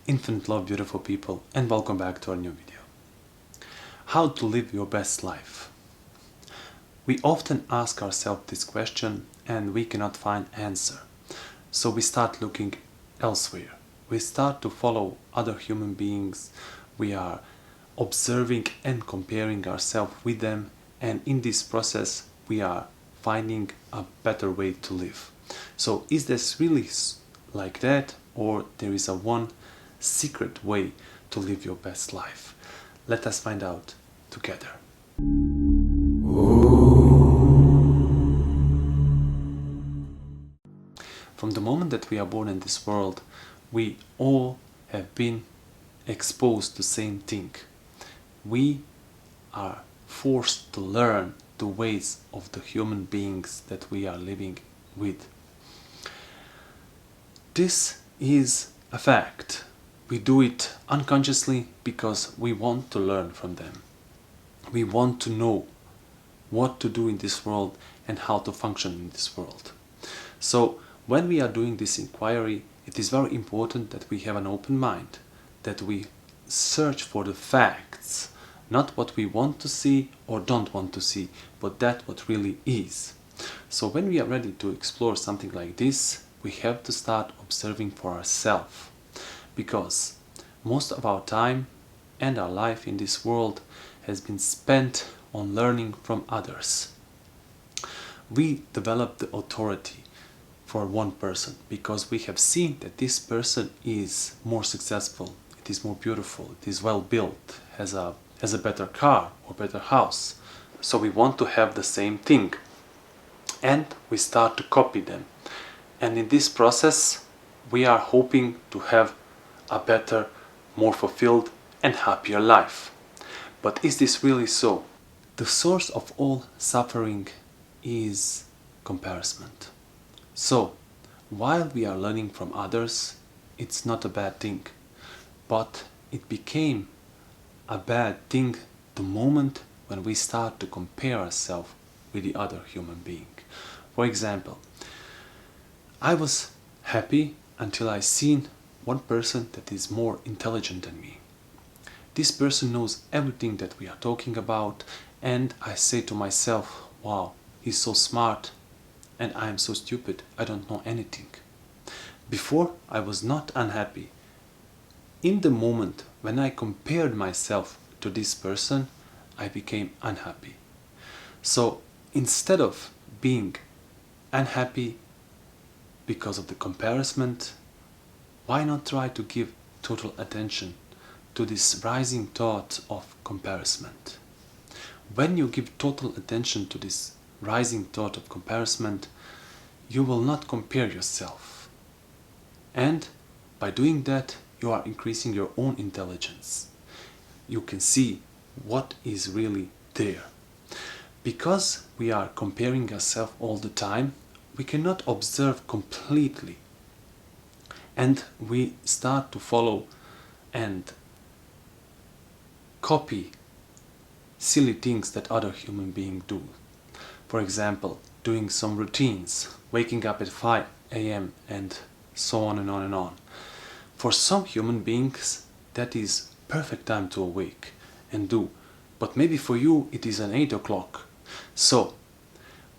Infinite love, beautiful people, and welcome back to our new video. How to live your best life? We often ask ourselves this question and we cannot find answer. So we start looking elsewhere. We start to follow other human beings. We are observing and comparing ourselves with them, and in this process we are finding a better way to live. So is this really like that, or there is a one secret way to live your best life? Let us find out together. From the moment that we are born in this world, we all have been exposed to the same thing. We are forced to learn the ways of the human beings that we are living with. This is a fact. We do it unconsciously because we want to learn from them. We want to know what to do in this world and how to function in this world. So when we are doing this inquiry, it is very important that we have an open mind, that we search for the facts, not what we want to see or don't want to see, but that what really is. So when we are ready to explore something like this, we have to start observing for ourselves, because most of our time and our life in this world has been spent on learning from others. We develop the authority for one person because we have seen that this person is more successful, it is more beautiful, it is well built, has a better car or better house. So we want to have the same thing, and we start to copy them. And in this process we are hoping to have a better, more fulfilled and happier life. But is this really so? The source of all suffering is comparison. So while we are learning from others, it's not a bad thing, but it became a bad thing the moment when we start to compare ourselves with the other human being. For example, I was happy until I seen one person that is more intelligent than me. This person knows everything that we are talking about, and I say to myself, wow, he's so smart and I am so stupid, I don't know anything. Before, I was not unhappy. In the moment when I compared myself to this person, I became unhappy. So instead of being unhappy because of the comparison, why not try to give total attention to this rising thought of comparison? When you give total attention to this rising thought of comparison, you will not compare yourself. And by doing that, you are increasing your own intelligence. You can see what is really there. Because we are comparing ourselves all the time, we cannot observe completely. And we start to follow and copy silly things that other human beings do. For example, doing some routines, waking up at 5 a.m. and so on and on and on. For some human beings, that is perfect time to awake and do. But maybe for you, it is an 8 o'clock. So,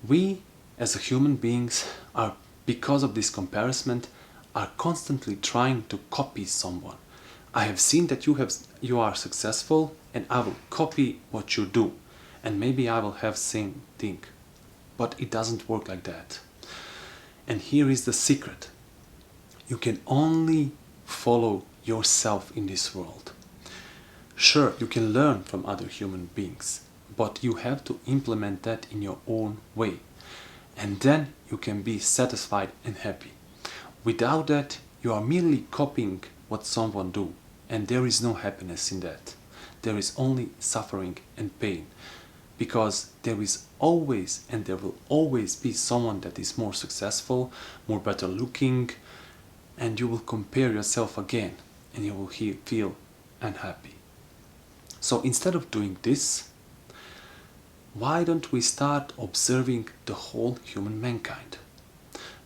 we as human beings are, because of this comparison, are constantly trying to copy someone. I have seen that you are successful, and I will copy what you do, and maybe I will have same thing. But it doesn't work like that. And here is the secret. You can only follow yourself in this world. Sure, you can learn from other human beings, but you have to implement that in your own way. And then you can be satisfied and happy. Without that, you are merely copying what someone do, and there is no happiness in that. There is only suffering and pain, because there is always and there will always be someone that is more successful, more better looking, and you will compare yourself again and you will feel unhappy. So instead of doing this, why don't we start observing the whole human mankind?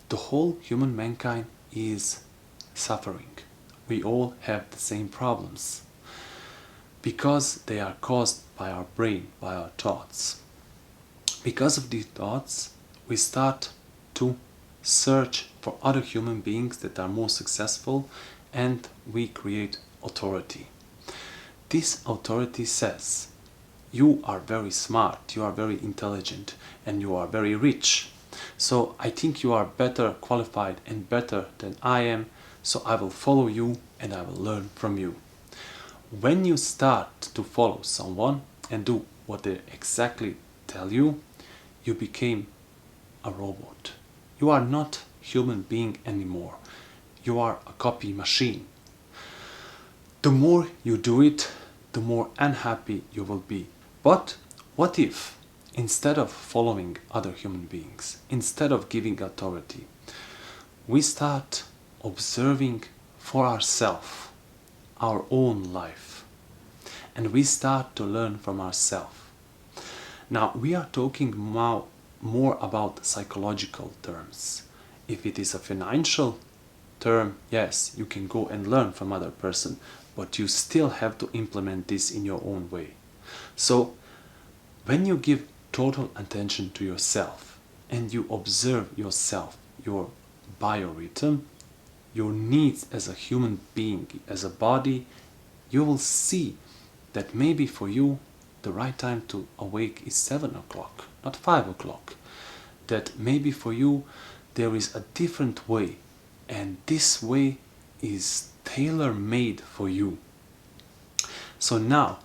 The whole human mankind is suffering. we all have the same problems because they are caused by our brain, by our thoughts. Because of these thoughts, we start to search for other human beings that are more successful, and we create authority. This authority says, you are very smart, you are very intelligent, and you are very rich. So I think you are better qualified and better than I am, so I will follow you and I will learn from you. When you start to follow someone and do what they exactly tell you, you became a robot. You are not a human being anymore. You are a copy machine. The more you do it, the more unhappy you will be. But what if, instead of following other human beings, instead of giving authority, we start observing for ourselves our own life, and we start to learn from ourselves? Now, we are talking now more about psychological terms. If it is a financial term, yes, you can go and learn from other person, but you still have to implement this in your own way. So, when you give total attention to yourself and you observe yourself, your biorhythm, your needs as a human being, as a body, you will see that maybe for you the right time to awake is 7 o'clock, not 5 o'clock. That maybe for you there is a different way, and this way is tailor-made for you. So now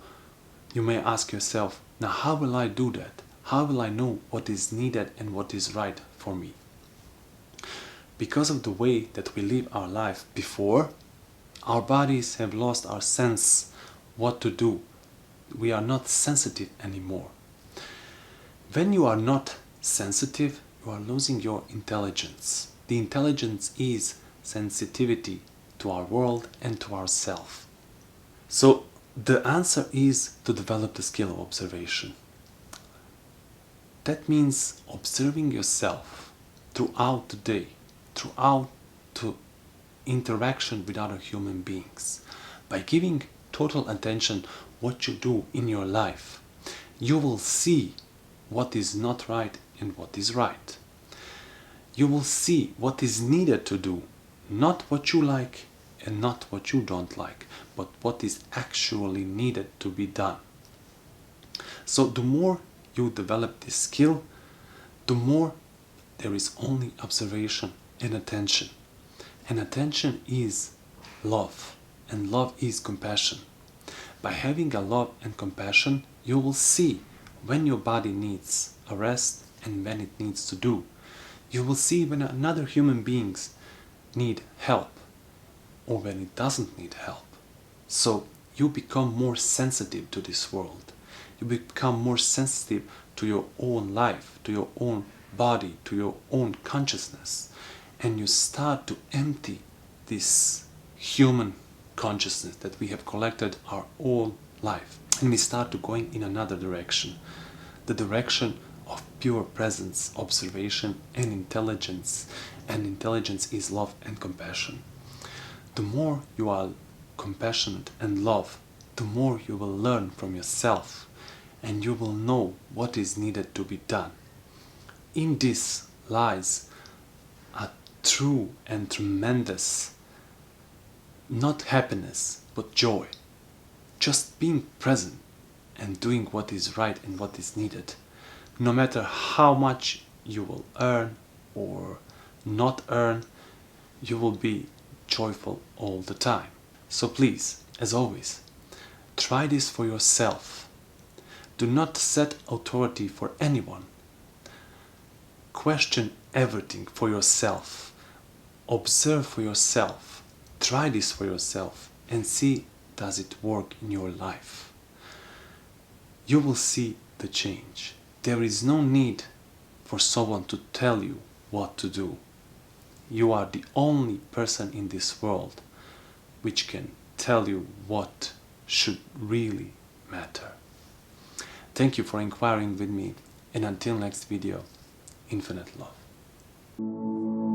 you may ask yourself, now how will I do that? How will I know what is needed and what is right for me? Because of the way that we live our life before, our bodies have lost our sense what to do. We are not sensitive anymore. When you are not sensitive, you are losing your intelligence. The intelligence is sensitivity to our world and to ourselves. So the answer is to develop the skill of observation. That means observing yourself throughout the day, throughout the interaction with other human beings. By giving total attention what you do in your life, you will see what is not right and what is right. You will see what is needed to do, not what you like and not what you don't like, but what is actually needed to be done. So the more you develop this skill, the more there is only observation and attention. And attention is love, and love is compassion. By having a love and compassion, you will see when your body needs a rest and when it needs to do. You will see when another human beings need help or when it doesn't need help. So you become more sensitive to this world. You become more sensitive to your own life, to your own body, to your own consciousness. And you start to empty this human consciousness that we have collected our whole life. And we start to going in another direction. The direction of pure presence, observation and intelligence. And intelligence is love and compassion. The more you are compassionate and love, the more you will learn from yourself and you will know what is needed to be done. In this lies a true and tremendous, not happiness, but joy. Just being present and doing what is right and what is needed. No matter how much you will earn or not earn, you will be joyful all the time. So please, as always, try this for yourself. Do not set authority for anyone. Question everything for yourself. Observe for yourself. Try this for yourself and see, does it work in your life? You will see the change. There is no need for someone to tell you what to do. You are the only person in this world which can tell you what should really matter. Thank you for inquiring with me, and until next video, infinite love.